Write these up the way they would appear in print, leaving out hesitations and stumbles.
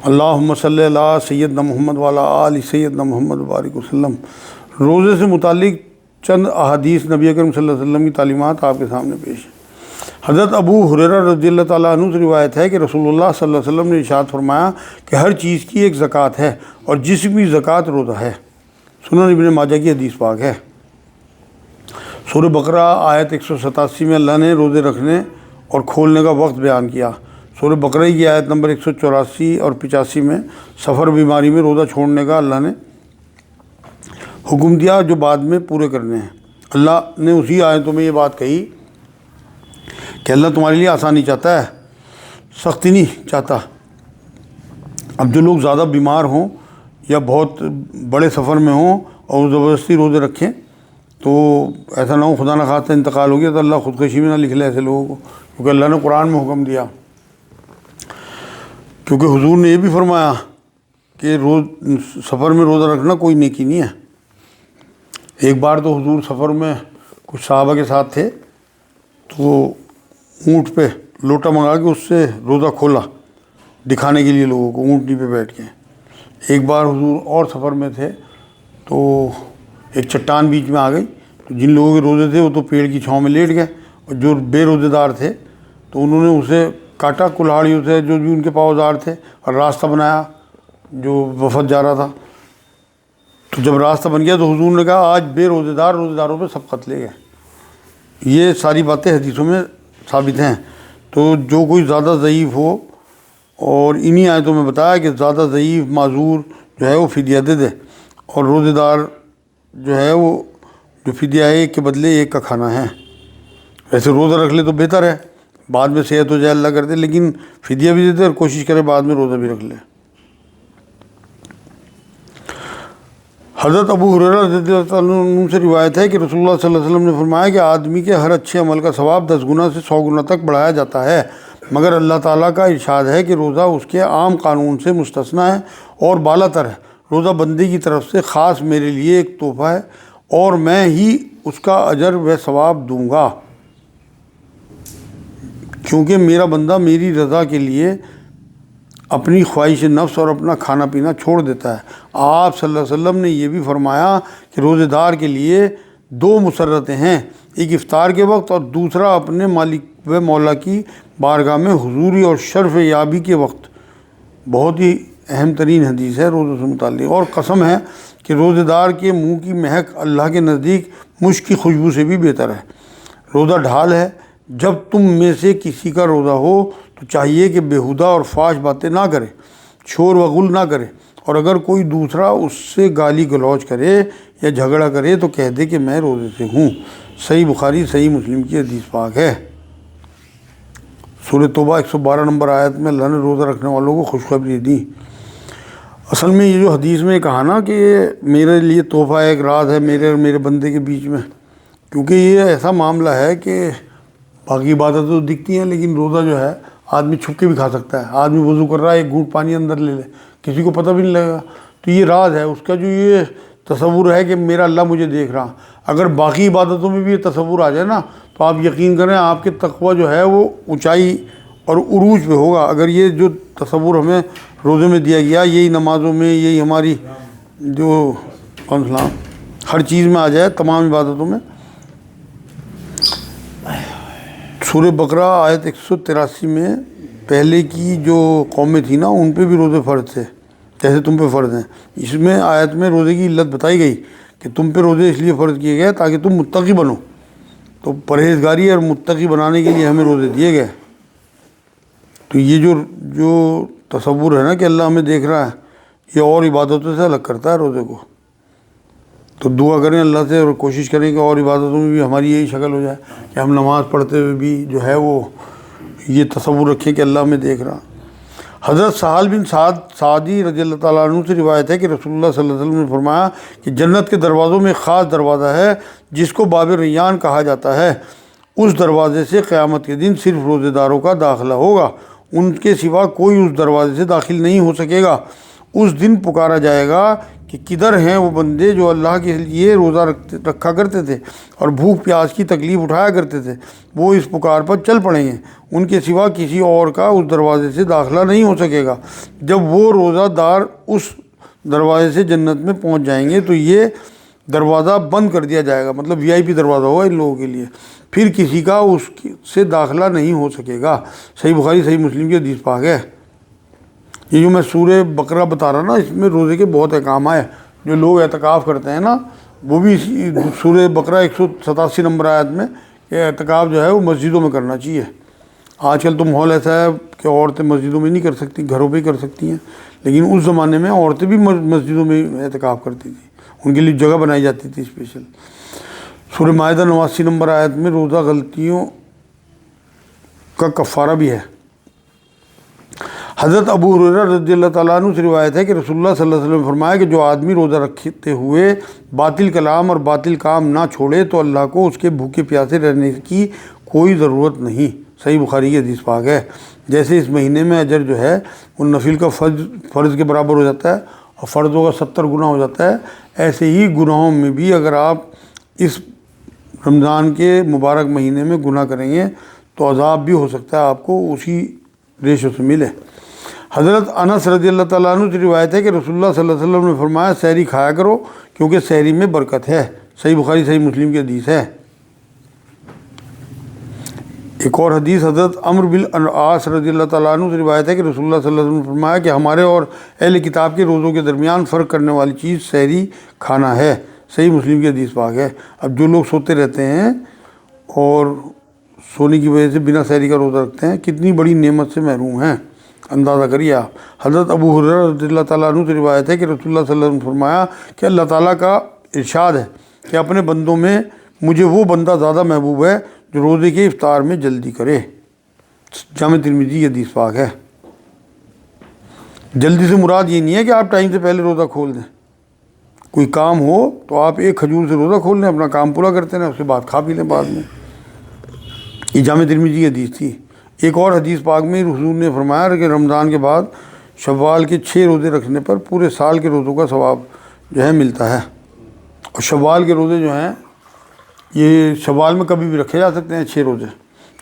اللہم صلی علی سیدنا محمد وعلی آل سیدنا محمد وبارک وسلم۔ روزے سے متعلق چند احادیث نبی اکرم صلی اللہ علیہ وسلم کی تعلیمات آپ کے سامنے پیش ہیں۔ حضرت ابو ہریرہ رضی اللہ تعالیٰ عنہ سے روایت ہے کہ رسول اللہ صلی اللہ علیہ وسلم نے ارشاد فرمایا کہ ہر چیز کی ایک زکوٰۃ ہے اور جس کی زکوٰۃ روزہ ہے۔ سنن ابن ماجہ کی حدیث پاک ہے۔ سورہ بقرہ آیت 187 میں اللہ نے روزے رکھنے اور کھولنے کا وقت بیان کیا۔ سورہ بقرہ کی آیت نمبر 184 اور 85 میں سفر بیماری میں روزہ چھوڑنے کا اللہ نے حکم دیا جو بعد میں پورے کرنے ہیں۔ اللہ نے اسی آیتوں میں یہ بات کہی کہ اللہ تمہارے لیے آسانی چاہتا ہے، سختی نہیں چاہتا۔ اب جو لوگ زیادہ بیمار ہوں یا بہت بڑے سفر میں ہوں اور زبردستی روزے رکھیں تو ایسا نہ ہو خدا نخواستہ انتقال ہو گیا تو اللہ خودکشی میں نہ لکھ لے ایسے لوگوں کو، کیونکہ اللہ نے قرآن میں حکم دیا۔ کیونکہ حضور نے یہ بھی فرمایا کہ سفر میں روزہ رکھنا کوئی نیکی نہیں ہے۔ ایک بار تو حضور سفر میں کچھ صحابہ کے ساتھ تھے تو اونٹ پہ لوٹا منگا کے اس سے روزہ کھولا دکھانے کے لیے لوگوں کو اونٹنی پہ بیٹھ کے۔ ایک بار حضور اور سفر میں تھے تو ایک چٹان بیچ میں آ گئی، تو جن لوگوں کے روزے تھے وہ تو پیڑ کی چھاؤں میں لیٹ گئے، اور جو بے روزے دار تھے تو انہوں نے اسے کاٹا کلہاڑیوں سے جو بھی ان کے پاؤزار تھے اور راستہ بنایا جو وفد جا رہا تھا۔ تو جب راستہ بن گیا تو حضور نے کہا آج بے روزے داروں پہ سب قتلے گئے۔ یہ ساری باتیں حدیثوں میں ثابت ہیں۔ تو جو کوئی زیادہ ضعیف ہو، اور انہی آیتوں میں بتایا کہ زیادہ ضعیف معذور جو ہے وہ فدیہ دے دے، اور روزے دار جو ہے وہ جو فدیہ ہے ایک کے بدلے ایک کا کھانا ہے۔ ویسے روزہ رکھ لے تو بہتر ہے، بعد میں صحت ہو جائے اللہ کرتے، لیکن فدیہ بھی دیتے اور کوشش کرے بعد میں روزہ بھی رکھ لے۔ حضرت ابو ہریرہ رضی اللہ عنہ سے روایت ہے کہ رسول اللہ صلی اللہ علیہ وسلم نے فرمایا کہ آدمی کے ہر اچھے عمل کا ثواب 10 گنا سے 100 گنا تک بڑھایا جاتا ہے، مگر اللہ تعالیٰ کا ارشاد ہے کہ روزہ اس کے عام قانون سے مستثنیٰ ہے اور بالا تر ہے۔ روزہ بندے کی طرف سے خاص میرے لیے ایک تحفہ ہے اور میں ہی اس کا اجر و ثواب دوں گا، کیونکہ میرا بندہ میری رضا کے لیے اپنی خواہش نفس اور اپنا کھانا پینا چھوڑ دیتا ہے۔ آپ صلی اللہ علیہ وسلم نے یہ بھی فرمایا کہ روزے دار کے لیے 2 مسرتیں ہیں، ایک افطار کے وقت اور دوسرا اپنے مالک و مولا کی بارگاہ میں حضوری اور شرف یابی کے وقت۔ بہت ہی اہم ترین حدیث ہے روزوں سے متعلق، اور قسم ہے کہ روزے دار کے منہ کی مہک اللہ کے نزدیک مشک کی خوشبو سے بھی بہتر ہے۔ روزہ ڈھال ہے، جب تم میں سے کسی کا روزہ ہو تو چاہیے کہ بیہودہ اور فاش باتیں نہ کرے، شور و غل نہ کرے، اور اگر کوئی دوسرا اس سے گالی گلوچ کرے یا جھگڑا کرے تو کہہ دے کہ میں روزے سے ہوں۔ صحیح بخاری صحیح مسلم کی حدیث پاک ہے۔ سورہ توبہ 112 نمبر آیت میں اللہ نے روزہ رکھنے والوں کو خوشخبری دی۔ اصل میں یہ جو حدیث میں کہا نا کہ میرے لیے تحفہ ایک راز ہے میرے اور میرے بندے کے بیچ میں، کیونکہ یہ ایسا معاملہ ہے کہ باقی عبادتیں تو دکھتی ہیں لیکن روزہ جو ہے آدمی چھپ کے بھی کھا سکتا ہے۔ آدمی وضو کر رہا ہے، ایک گھونٹ پانی اندر لے لے، کسی کو پتہ بھی نہیں لگے گا۔ تو یہ راز ہے اس کا، جو یہ تصور ہے کہ میرا اللہ مجھے دیکھ رہا۔ اگر باقی عبادتوں میں بھی یہ تصور آ جائے نا تو آپ یقین کریں آپ کے تقویٰ جو ہے وہ اونچائی اور عروج پہ ہوگا۔ اگر یہ جو تصور ہمیں روزے میں دیا گیا، یہی نمازوں میں، یہی ہماری جو ہر چیز میں آ جائے، تمام عبادتوں میں۔ سورہ بقرہ آیت 183 میں پہلے کی جو قومیں تھیں نا ان پہ بھی روزے فرض تھے جیسے تم پہ فرض ہیں۔ اس میں آیت میں روزے کی علت بتائی گئی کہ تم پہ روزے اس لیے فرض کیے گئے تاکہ تم متقی بنو، تو پرہیزگاری اور متقی بنانے کے لیے ہمیں روزے دیے گئے۔ تو یہ جو تصور ہے نا کہ اللہ ہمیں دیکھ رہا ہے، یہ اور عبادتوں سے الگ کرتا ہے روزے کو۔ تو دعا کریں اللہ سے اور کوشش کریں کہ اور عبادتوں میں بھی ہماری یہی شکل ہو جائے کہ ہم نماز پڑھتے ہوئے بھی جو ہے وہ یہ تصور رکھیں کہ اللہ ہمیں دیکھ رہا۔ حضرت سہل بن سعدی رضی اللہ تعالیٰ عنہ سے روایت ہے کہ رسول اللہ صلی اللہ علیہ وسلم نے فرمایا کہ جنت کے دروازوں میں خاص دروازہ ہے جس کو باب ریان کہا جاتا ہے، اس دروازے سے قیامت کے دن صرف روزے داروں کا داخلہ ہوگا، ان کے سوا کوئی اس دروازے سے داخل نہیں ہو سکے گا۔ اس دن پکارا جائے گا کہ کدھر ہیں وہ بندے جو اللہ کے لیے روزہ رکھا کرتے تھے اور بھوک پیاس کی تکلیف اٹھایا کرتے تھے، وہ اس پکار پر چل پڑیں گے، ان کے سوا کسی اور کا اس دروازے سے داخلہ نہیں ہو سکے گا۔ جب وہ روزہ دار اس دروازے سے جنت میں پہنچ جائیں گے تو یہ دروازہ بند کر دیا جائے گا، مطلب وی آئی پی دروازہ ہوگا ان لوگوں کے لیے، پھر کسی کا اس سے داخلہ نہیں ہو سکے گا۔ صحیح بخاری صحیح مسلم کی حدیث پاک ہے۔ یہ جو میں سورہ بقرہ بتا رہا نا، اس میں روزے کے بہت احکام آئے۔ جو لوگ اعتکاف کرتے ہیں نا، وہ بھی سورہ بقرہ 187 نمبر آیت میں کہ اعتکاف جو ہے وہ مسجدوں میں کرنا چاہیے۔ آج کل تو ماحول ایسا ہے کہ عورتیں مسجدوں میں نہیں کر سکتی، گھروں پہ ہی کر سکتی ہیں، لیکن اس زمانے میں عورتیں بھی مسجدوں میں اعتکاف کرتی تھیں، ان کے لیے جگہ بنائی جاتی تھی اسپیشل۔ سورہ مائدہ 89 نمبر آیت میں روزہ غلطیوں کا کفارہ بھی ہے۔ حضرت ابو ہریرہ رضی اللہ تعالیٰ عنہ سے روایت ہے کہ رسول اللہ صلی اللہ علیہ وسلم نے فرمایا کہ جو آدمی روزہ رکھتے ہوئے باطل کلام اور باطل کام نہ چھوڑے تو اللہ کو اس کے بھوکے پیاسے رہنے کی کوئی ضرورت نہیں۔ صحیح بخاری کی حدیث پاک ہے۔ جیسے اس مہینے میں اجر جو ہے وہ نفل کا فرض کے برابر ہو جاتا ہے اور فرضوں کا 70 گنا ہو جاتا ہے، ایسے ہی گناہوں میں بھی اگر آپ اس رمضان کے مبارک مہینے میں گناہ کریں گے تو عذاب بھی ہو سکتا ہے آپ کو اسی ریشو سے ملے۔ حضرت انس رضی اللہ تعالیٰ عنہ سے روایت ہے کہ رسول اللہ صلی اللہ علیہ وسلم نے فرمایا سحری کھایا کرو کیونکہ سحری میں برکت ہے۔ صحیح بخاری صحیح مسلم کی حدیث ہے۔ ایک اور حدیث حضرت عمرو بن العاص رضی اللہ تعالیٰ عنہ سے روایت ہے کہ رسول اللہ صلی اللہ علیہ وسلم نے فرمایا کہ ہمارے اور اہل کتاب کے روزوں کے درمیان فرق کرنے والی چیز سحری کھانا ہے۔ صحیح مسلم کی حدیث پاک ہے۔ اب جو لوگ سوتے رہتے ہیں اور سونے کی وجہ سے بنا سحری کا روزہ رکھتے ہیں، کتنی بڑی نعمت سے محروم ہیں، اندازہ کریے آپ۔ حضرت ابو ہریرہ رضی اللہ تعالیٰ عنہ سے روایت ہے کہ رسول اللہ صلی اللہ علیہ وسلم نے فرمایا کہ اللہ تعالیٰ کا ارشاد ہے کہ اپنے بندوں میں مجھے وہ بندہ زیادہ محبوب ہے جو روزے کے افطار میں جلدی کرے۔ جامع ترمذی کی حدیث پاک ہے۔ جلدی سے مراد یہ نہیں ہے کہ آپ ٹائم سے پہلے روزہ کھول دیں، کوئی کام ہو تو آپ ایک کھجور سے روزہ کھول لیں، اپنا کام پورا کرتے ہیں، اس کے بعد کھا پی لیں بعد میں۔ یہ جامع ترمذی کی حدیث تھی۔ ایک اور حدیث پاک میں حضور نے فرمایا کہ رمضان کے بعد شوال کے 6 روزے رکھنے پر پورے سال کے روزوں کا ثواب جو ہے ملتا ہے۔ اور شوال کے روزے جو ہیں یہ شوال میں کبھی بھی رکھے جا سکتے ہیں 6 روزے۔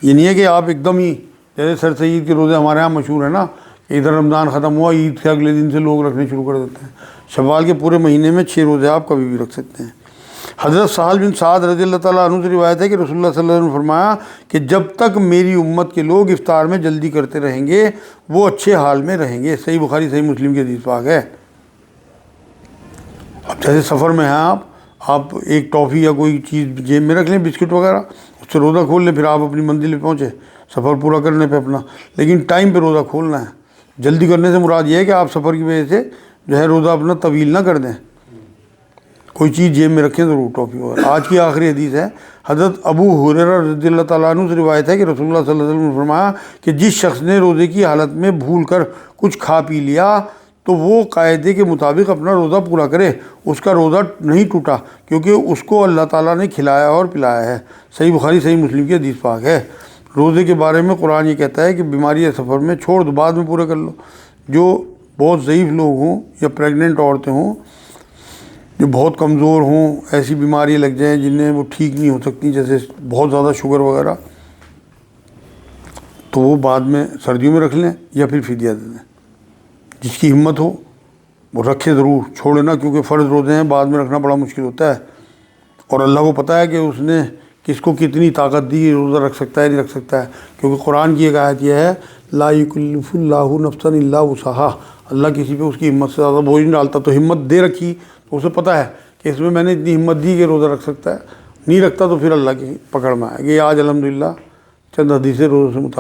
یہ نہیں ہے کہ آپ ایک دم ہی، جیسے سر سید کے روزے ہمارے یہاں مشہور ہیں نا، کہ ادھر رمضان ختم ہوا عید کے اگلے دن سے لوگ رکھنے شروع کر دیتے ہیں۔ شوال کے پورے مہینے میں 6 روزے آپ کبھی بھی رکھ سکتے ہیں۔ حضرت سہل بن سعد رضی اللہ تعالیٰ عنہ سے روایت ہے کہ رسول اللہ صلی اللہ علیہ وسلم نے فرمایا کہ جب تک میری امت کے لوگ افطار میں جلدی کرتے رہیں گے وہ اچھے حال میں رہیں گے۔ صحیح بخاری صحیح مسلم کی حدیث پاک ہے۔ اب جیسے سفر میں ہیں آپ ایک ٹافی یا کوئی چیز جیب میں رکھ لیں، بسکٹ وغیرہ، اس سے روزہ کھول لیں، پھر آپ اپنی منزل پہ پہنچے سفر پورا کرنے پہ اپنا، لیکن ٹائم پہ روزہ کھولنا ہے۔ جلدی کرنے سے مراد یہ ہے کہ آپ سفر کی وجہ سے جو ہے روزہ اپنا طویل نہ کر دیں، کوئی چیز جیب میں رکھیں ضرور، ٹافی وغیرہ۔ آج کی آخری حدیث ہے۔ حضرت ابو ہریرہ رضی اللہ تعالیٰ عنہ سے روایت ہے کہ رسول اللہ صلی اللہ علیہ وسلم نے فرمایا کہ جس شخص نے روزے کی حالت میں بھول کر کچھ کھا پی لیا تو وہ قاعدے کے مطابق اپنا روزہ پورا کرے، اس کا روزہ نہیں ٹوٹا کیونکہ اس کو اللہ تعالیٰ نے کھلایا اور پلایا ہے۔ صحیح بخاری صحیح مسلم کی حدیث پاک ہے۔ روزے کے بارے میں قرآن یہ کہتا ہے کہ بیماری یا سفر میں چھوڑ دو، بعد میں پورے کر لو۔ جو بہت ضعیف لوگ ہوں یا پریگننٹ عورتیں ہوں، جو بہت کمزور ہوں، ایسی بیماری لگ جائیں جنہیں وہ ٹھیک نہیں ہو سکتی، جیسے بہت زیادہ شوگر وغیرہ، تو وہ بعد میں سردیوں میں رکھ لیں یا پھر فدیہ دے دیں۔ جس کی ہمت ہو وہ رکھے ضرور، چھوڑے نہ، کیونکہ فرض روزے ہیں، بعد میں رکھنا بڑا مشکل ہوتا ہے، اور اللہ کو پتہ ہے کہ اس نے کس کو کتنی طاقت دی، روزہ رکھ سکتا ہے نہیں رکھ سکتا ہے، کیونکہ قرآن کی ایک آیت یہ ہے لا یکلف اللہ نفسا الا وسعها، اللہ کسی پہ اس کی ہمت سے زیادہ بوجھ نہیں ڈالتا، تو ہمت دے رکھی تو اسے پتہ ہے کہ اس میں میں نے اتنی ہمت دی کہ روزہ رکھ سکتا ہے، نہیں رکھتا تو پھر اللہ کی پکڑ میں آئے گی۔ آج الحمدللہ چند حدیثیں روزوں سے متعلق